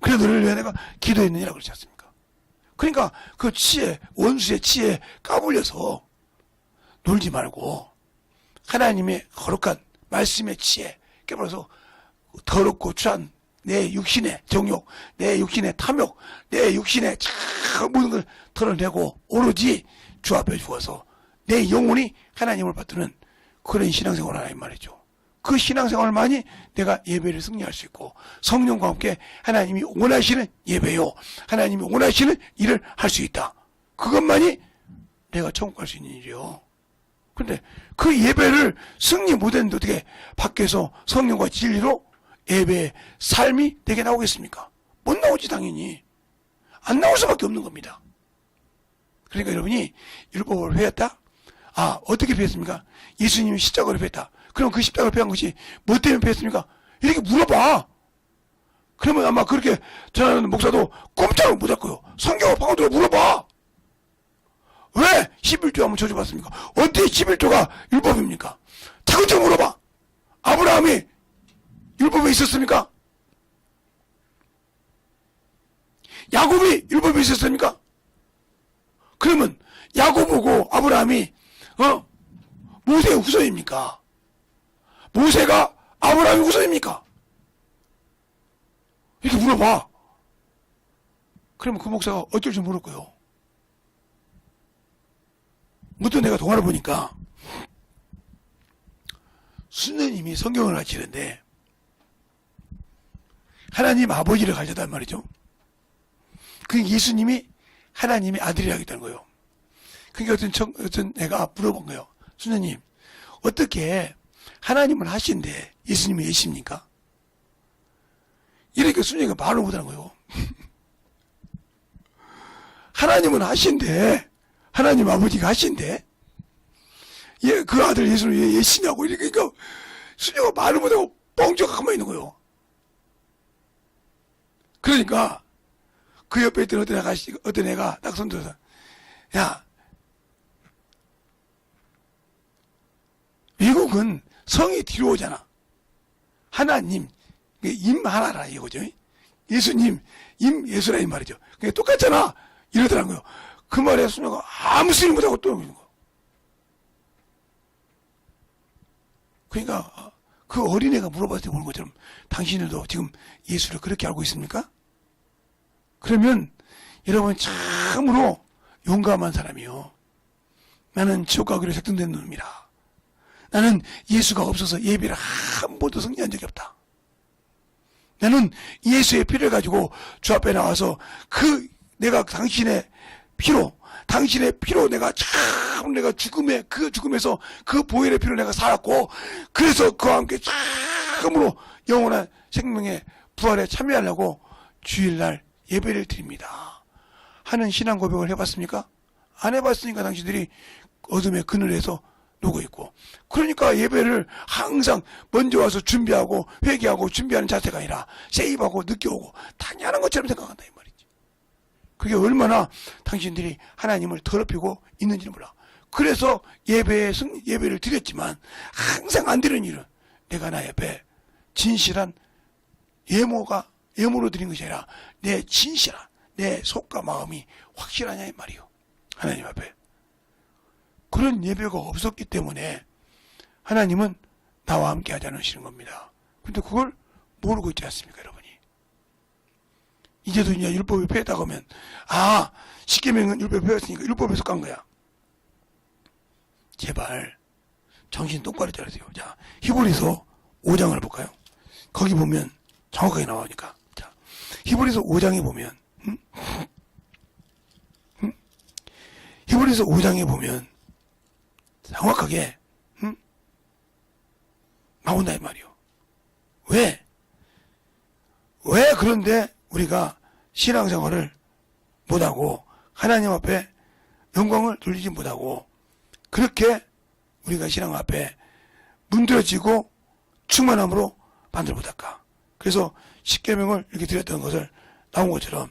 그래 너를 위해 내가 기도했느니라 그렇지 않습니까? 그러니까 그 치에 원수의 치에 까불려서 놀지 말고 하나님의 거룩한 말씀의 치에 깨물어서 더럽고 추한 내 육신의 정욕, 내 육신의 탐욕, 내 육신의 모든 걸 털어내고 오로지 주 앞에 주어서 내 영혼이 하나님을 받드는 그런 신앙생활을 하라 이 말이죠. 그 신앙생활만이 내가 예배를 승리할 수 있고 성령과 함께 하나님이 원하시는 예배요 하나님이 원하시는 일을 할 수 있다. 그것만이 내가 천국 갈 수 있는 일이요. 근데 그 예배를 승리 못했는데 어떻게 밖에서 성령과 진리로 예배의 삶이 내게 나오겠습니까? 못 나오지 당연히. 안 나올 수밖에 없는 겁니다. 그러니까 여러분이 율법을 회했다? 어떻게 회했습니까? 예수님이 십자가를 회했다. 그럼 그 십자가를 회한 것이 뭐 때문에 회했습니까? 이렇게 물어봐. 그러면 아마 그렇게 전하는 목사도 꼼짝을 못할 거예요. 성경을 파고들어 물어봐. 왜 11조 한번 저주받습니까? 어떻게 11조가 율법입니까? 차근차근 물어봐. 아브라함이 율법에 있었습니까? 야곱이 율법에 있었습니까? 그러면 야곱하고 아브라함이 모세의 후손입니까? 모세가 아브라함의 후손입니까? 이렇게 물어봐. 그러면 그 목사가 어쩔 줄 모를 거예요. 무튼 내가 동화를 보니까 수녀님이 성경을 가르치는데 하나님 아버지를 가르쳤단 말이죠. 그 예수님이 하나님의 아들이라겠다는 거예요. 그러니까 어떤 내가 물어본 거예요. 수녀님 어떻게 하나님을 하신데 예수님이 예십니까? 이러니까 순종이가 말을 못하는 거예요. 하나님은 하신데, 하나님 아버지가 하신데, 그 아들 예수는 왜 예시냐고 이러니까 순종이가 말을 못하고 뻥쩍 가만히 있는 거예요. 그러니까 그 옆에 있던 어떤 애가 딱 손들어서, 야, 미국은 성이 뒤로 오잖아. 하나님, 임 하나라 이거죠. 예수님, 임 예수라 이 말이죠. 그게 똑같잖아. 이러더라고요. 그 말에 순녀가 아무 소리 못하고 또 있는 거. 그러니까 그 어린애가 물어봤을 때 보는 것처럼 당신들도 지금 예수를 그렇게 알고 있습니까? 그러면 여러분 참으로 용감한 사람이요. 나는 지옥 가기로 작정된 놈이라. 나는 예수가 없어서 예배를 한 번도 승리한 적이 없다. 나는 예수의 피를 가지고 주 앞에 나와서 내가 당신의 피로 내가 죽음에서 그 보혈의 피로 내가 살았고, 그래서 그와 함께 참으로 영원한 생명의 부활에 참여하려고 주일날 예배를 드립니다 하는 신앙 고백을 해봤습니까? 안 해봤으니까 당신들이 어둠의 그늘에서 누고 있고, 그러니까 예배를 항상 먼저 와서 준비하고 회개하고 준비하는 자세가 아니라 세입하고 늦게 오고 당연한 것처럼 생각한다 이 말이지. 그게 얼마나 당신들이 하나님을 더럽히고 있는지는 몰라. 그래서 예배를 드렸지만 항상 안 드리는 일은 내가 나 옆에 진실한 예모로 드린 것이 아니라 내 진실한 내 속과 마음이 확실하냐 이 말이요. 하나님 앞에 그런 예배가 없었기 때문에 하나님은 나와 함께 하지 않으시는 겁니다. 근데 그걸 모르고 있지 않습니까, 여러분이? 이제도 이제 율법을 폐했다고 하면, 십계명은 율법을 폐했으니까 율법에서 깐 거야. 제발 정신 똑바로 차리세요. 자, 히브리서 5장을 볼까요? 거기 보면 정확하게 나오니까. 자, 히브리서 5장에 보면, 히브리서 5장에 보면 정확하게 나온다 이 말이요. 왜 그런데 우리가 신앙생활을 못하고 하나님 앞에 영광을 돌리지 못하고 그렇게 우리가 신앙 앞에 문드러지고 충만함으로 만들어 못할까? 그래서 십계명을 이렇게 드렸던 것을 나온 것처럼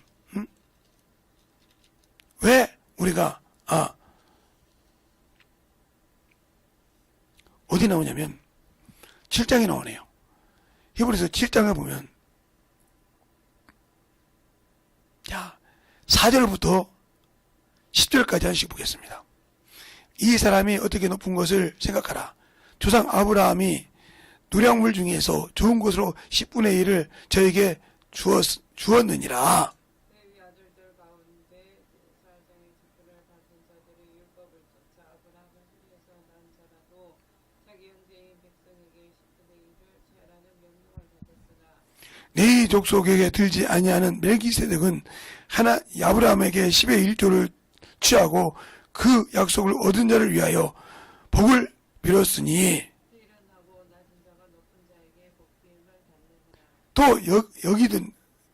왜 우리가 어디 나오냐면 7장에 나오네요. 히브리서 7장에 보면 4절부터 10절까지 한씩 보겠습니다. 이 사람이 어떻게 높은 것을 생각하라. 조상 아브라함이 노량물 중에서 좋은 것으로 10분의 1을 저에게 주었느니라. 네 족속에게 들지 아니하는 멜기세덱은 아브라함에게 10의 1조를 취하고 그 약속을 얻은 자를 위하여 복을 빌었으니 또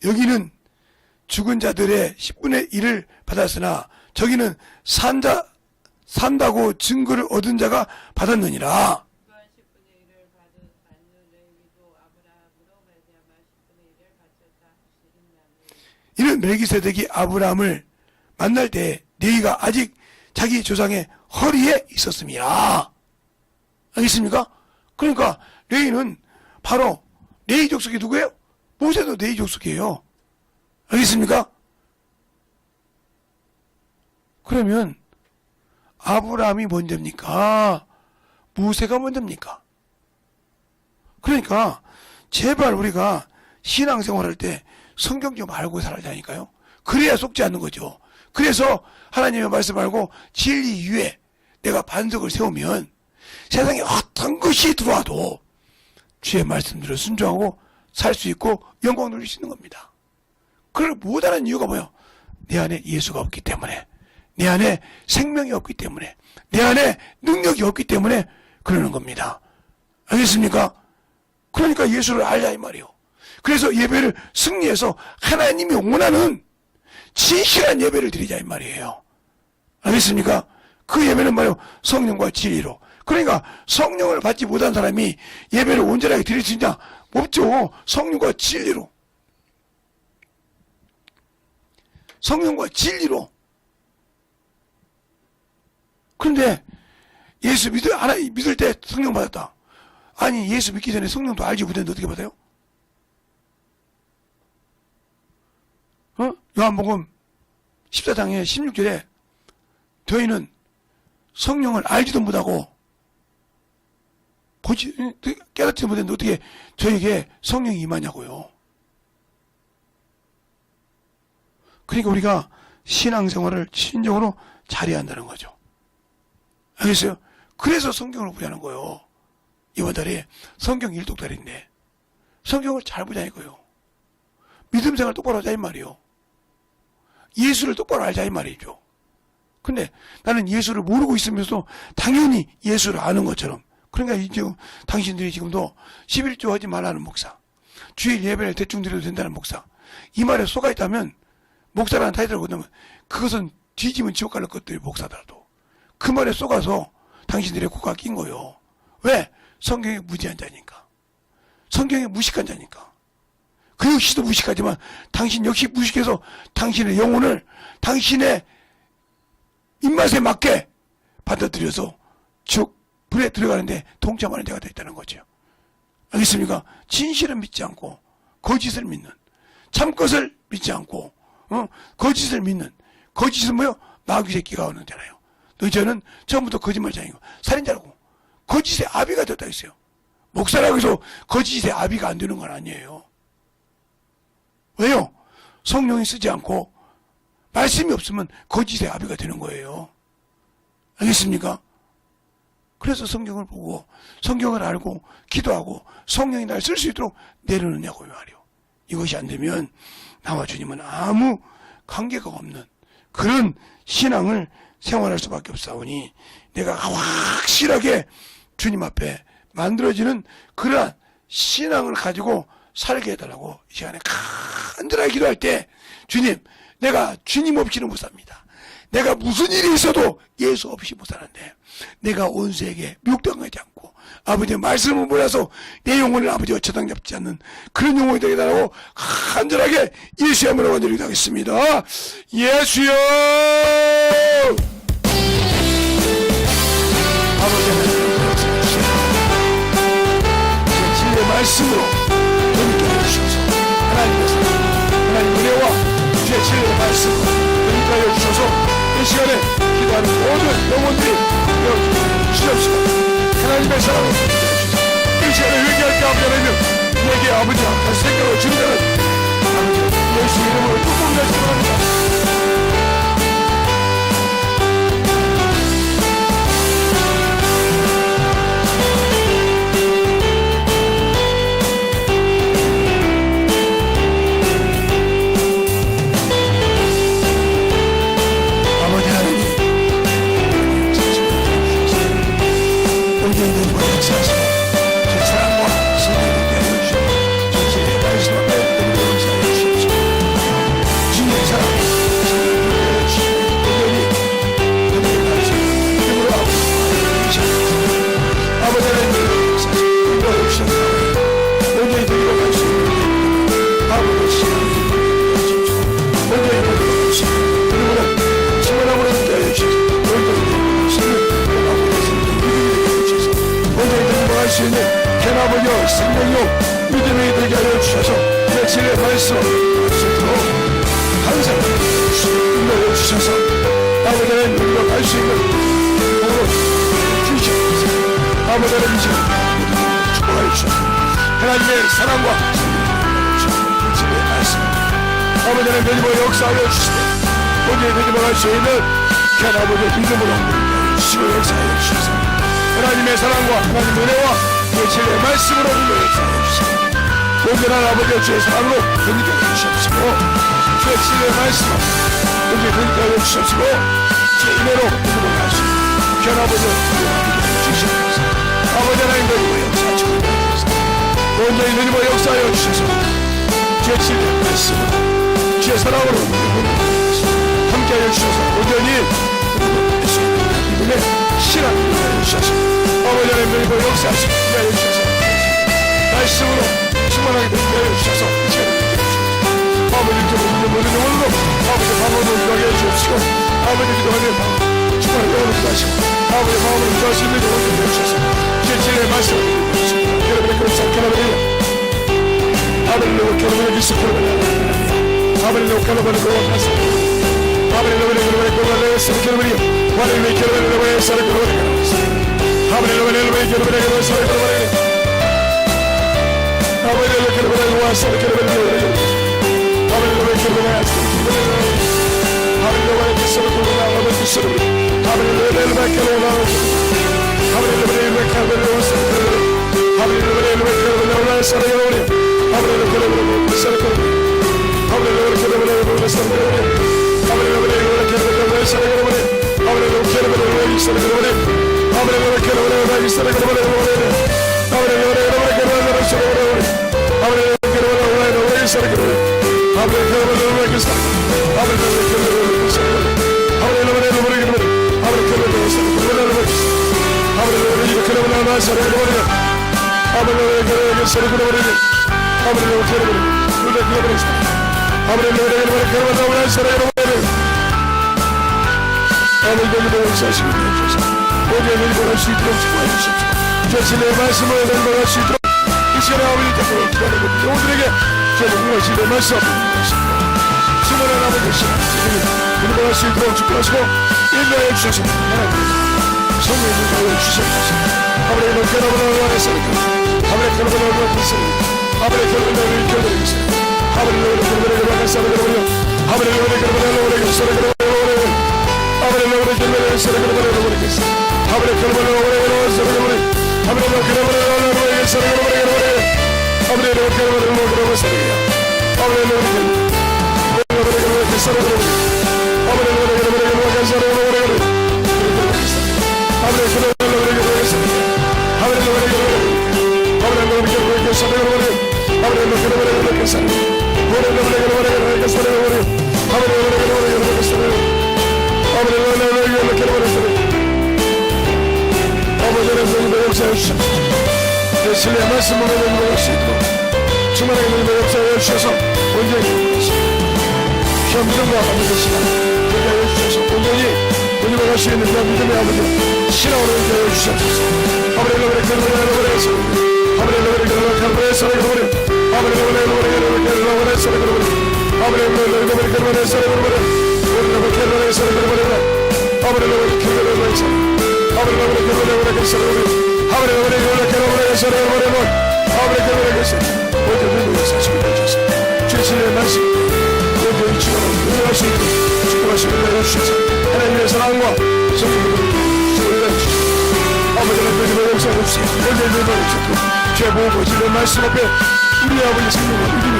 여기는 죽은 자들의 10분의 1을 받았으나 저기는 산다고 증거를 얻은 자가 받았느니라. 이는 멜기세덱이 아브라함을 만날 때 레위가 아직 자기 조상의 허리에 있었습니다. 알겠습니까? 그러니까 레위는 바로 레위 족속이 누구예요? 모세도 레위 족속이에요. 알겠습니까? 그러면 아브라함이 먼저입니까? 모세가 먼저입니까? 그러니까 제발 우리가 신앙생활할 때 성경 좀 알고 살아야하니까요. 그래야 속지 않는 거죠. 그래서 하나님의 말씀 알고 진리 위에 내가 반석을 세우면 세상에 어떤 것이 들어와도 주의 말씀대로 순종하고 살 수 있고 영광 누릴 수 있는 겁니다. 그걸 못하는 이유가 뭐예요? 내 안에 예수가 없기 때문에, 내 안에 생명이 없기 때문에, 내 안에 능력이 없기 때문에 그러는 겁니다. 알겠습니까? 그러니까 예수를 알자 이 말이요. 그래서 예배를 승리해서 하나님이 원하는 진실한 예배를 드리자 이 말이에요. 알겠습니까? 그 예배는 뭐예요? 성령과 진리로. 그러니까 성령을 받지 못한 사람이 예배를 온전하게 드릴 수 있냐? 없죠. 성령과 진리로. 성령과 진리로. 그런데 예수 믿을 때 성령 받았다. 아니 예수 믿기 전에 성령도 알지 못했는데 어떻게 받아요? 요한복음 14장에 16절에 저희는 성령을 알지도 못하고 깨닫지도 못했는데 어떻게 저에게 성령이 임하냐고요. 그러니까 우리가 신앙생활을 진정으로 잘해야 한다는 거죠. 알겠어요? 그래서 성경을 보자는 거예요. 이번 달에 성경 일독달인데 성경을 잘 보자니까요. 믿음 생활 똑바로 하자 이 말이요. 예수를 똑바로 알자 이 말이죠. 근데 나는 예수를 모르고 있으면서 당연히 예수를 아는 것처럼, 그러니까 지금 당신들이 지금도 11조 하지 말라는 목사, 주일 예배를 대충 드려도 된다는 목사, 이 말에 속아 있다면 목사라는 타이틀을 얻으면 그것은 뒤지면 지옥 갈 것들이 목사더라도 그 말에 속아서 당신들의 코가 낀 거예요. 왜? 성경에 무지한 자니까. 성경에 무식한 자니까. 그 역시도 무식하지만 당신 역시 무식해서 당신의 영혼을 당신의 입맛에 맞게 받아들여서 지옥 불에 들어가는데 동참하는 자가 되어 있다는 거죠. 알겠습니까? 진실을 믿지 않고 거짓을 믿는, 참것을 믿지 않고 거짓을 믿는, 거짓은 뭐요? 마귀 새끼가 오는 자라요. 너 저는 처음부터 거짓말장이고 살인자라고 거짓의 아비가 됐다 했어요. 목사라고 해서 거짓의 아비가 안 되는 건 아니에요. 왜요? 성령이 쓰지 않고 말씀이 없으면 거짓의 아비가 되는 거예요. 알겠습니까? 그래서 성경을 보고 성경을 알고 기도하고 성령이 날 쓸 수 있도록 내려놓냐고 말이요. 이것이 안 되면 나와 주님은 아무 관계가 없는 그런 신앙을 생활할 수밖에 없사오니 내가 확실하게 주님 앞에 만들어지는 그러한 신앙을 가지고 살게 해달라고 이 시간에 간절하게 기도할 때, 주님, 내가 주님 없이는 못 삽니다. 내가 무슨 일이 있어도 예수 없이 못 사는데 내가 온 세계에 미혹당하지 않고 아버지의 말씀을 몰라서 내 영혼을 아버지와 저당잡지 않는 그런 영혼이 되게 달라고 간절하게 예수의 이름으로 간절히 기도하겠습니다. 예수여! 아버지 하나님 제 진리의 말씀으로 돈있게 해주셔서 하나님의 사랑, 하나님 은혜와 주의 진리의 말씀으로 돈있게 해주셔서 이 시간에 기도하는 모든 영혼들이 주시옵시고 하나님의 사랑을 이 시간에 회개할 때 아버지 하나님 내게 아버지와 다시 생각을 준다는 아버지 예수 이름으로 축복하시기 바랍니다. 아버지와 생명력 믿음이 되게 하여 주셔서 내 진리의 말씀을 듣도록 항상 인도해 주셔서 아버지 하나님 우리가 갈 수 있는 복을 주시옵소서. 아버지 하나님 이제 축복하여 주셔서 하나님의 사랑과 진리의 말씀 아버지 하나님 되짚어 역사하여 주시되 거기에 되짚어 갈 수 있는 귀한 아버지의 믿음으로 주시고 역사하여 주셔서 하나님의 사랑과 하나님 은혜와 진리의 말씀으로 우리를 역사해 주시고 온전한 아버지의 주의 사랑으로 견디게 해주시옵시고 주의 진리의 말씀으로 우리를 견디게 하여 주시옵시고 주의 은혜로 우리를 갈 수 있는 귀한 아버지의 주의 주시옵소서. 아버지 하나님 되짚어 역사하시고 온전히 되짚어 역사하여 주셔서 주의 진리의 말씀으로 주의 사랑으로 함께하여 주셔서 온전히 예수 믿음의 신앙을 하여 주셔서 아버지 하나님 너희가 역사하시고 하여 주셔서 말씀으로 충만하게 되게 하여 주셔서 아버지 기도를 모든 영혼으로 아버지 방언을 구하게 해주시고 아버지 기도하는 마음 충만한 영혼을 구하시고 아버지 마음으로 구할 수 있는 영혼을 해주셔서 주의 진리의 말씀을 해주십니다. 여러분의 그릇 삼켜나버리며 아버지로 결혼을 기습하는 아버지로 결혼을 고백하사 아버지로 결혼을 했으면 결혼이요 와를 왜 결혼을 해서 결혼을 해서 아버지로 왜 결혼을 해서 결혼을 해 아버지로 결혼을 와서 결혼을 해 아버지로 왜 결혼을 해서 아버지로 왜 결혼을 하고 아버지로 왜 결혼을 하고 아버지로 왜 결혼을 해서 아버지로 왜 결혼을 해서 결혼을 해 아버지로 결혼을 해서 결혼을 해 아버지로 결혼을 해서 결혼을 해 아버지로 결혼을 해서 결혼을 해 아버지로 결혼을 해서 결혼을 해 아버지로 결혼을 해서 결혼을 해 아버지로 결혼을 해서 결혼을 해 아버지로 결혼을 해서 결혼을 해 아버지로 결혼을 해서 주의 말씀을 맹독할 수 있도록 이 시간에 아버지께서 기다리고 영혼들에게 주의 무엇이 말씀 수많은 아버지 시간 할 수 있도록 축복하시고 인도해 주셔서 하나님 성령을 도와 주셔서 아버지의 결혼을 원해서 아버지의 결혼을 원해서 아버지의 결혼을 결혼해서 아버지의 결혼을 원해서 아버지의 결혼을 원해서 아버지의 결혼을 원해서 아버지의 결혼을 원해서 아버지의 결혼을 원해서 아버지의 결혼을 원해서 예수님의 말씀으로 넘어갈 수 있도록 주말에 너희가 역사해 주셔서 온전히 현명과 하는 시간 되게 하여 주셔서 온전히 우리가 갈 수 있는 그 믿음의 아버지 신앙으로 되게 주셔서 아버지의 결혼을 해서 아버지의 결혼을 해서 주의 말씀 모든 주님을 할수 있도록 축복하시고 주셔서 하나님의 사랑과 성령을 주셔서 아버지는 너희를 역사해 주시고 너희를 주시고 주의 보고 주의 말씀 앞에 우리 아버지 생명과 믿음이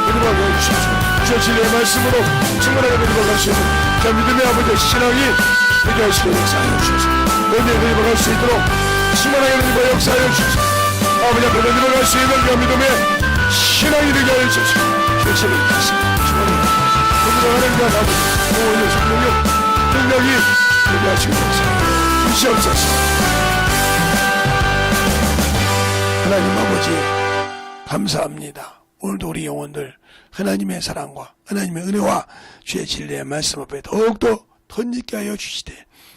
믿음하게 해주셔서 주의 진리의 말씀으로 충만하게 믿음을 수 있는 저 믿음의 아버지의 신앙이 되게 하시고 역사하여 주셔서 너희를 믿음을 수 있도록 충만하게 믿음을 역사하여 주셔서 아버지 앞에 너희를 갈 수 있는 그 믿음의 신앙이 되게 하여 주셔서 주의 진리의 말씀 충만하게 하나님과 아버지 오늘 성령력 능력이 되게 하시고 역사하여 주시옵소서. 하나님 아버지 감사합니다. 오늘도 우리 영혼들 하나님의 사랑과 하나님의 은혜와 주의 진리의 말씀 앞에 더욱더 던지게 하여 주시되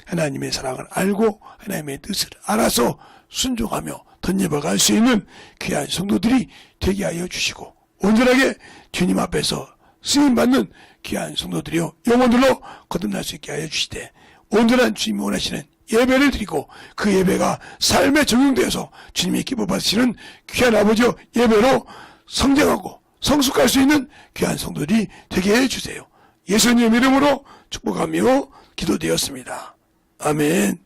하나님의 사랑을 알고 하나님의 뜻을 알아서 순종하며 던져갈 수 있는 귀한 성도들이 되게 하여 주시고 온전하게 주님 앞에서 쓰임받는 귀한 성도들이요 영혼들로 거듭날 수 있게 하여 주시되 온전한 주님이 원하시는 예배를 드리고 그 예배가 삶에 적용되어서 주님이 기뻐 받으시는 귀한 아버지여 예배로 성장하고 성숙할 수 있는 귀한 성도들이 되게 해주세요. 예수님 이름으로 축복하며 기도되었습니다. 아멘.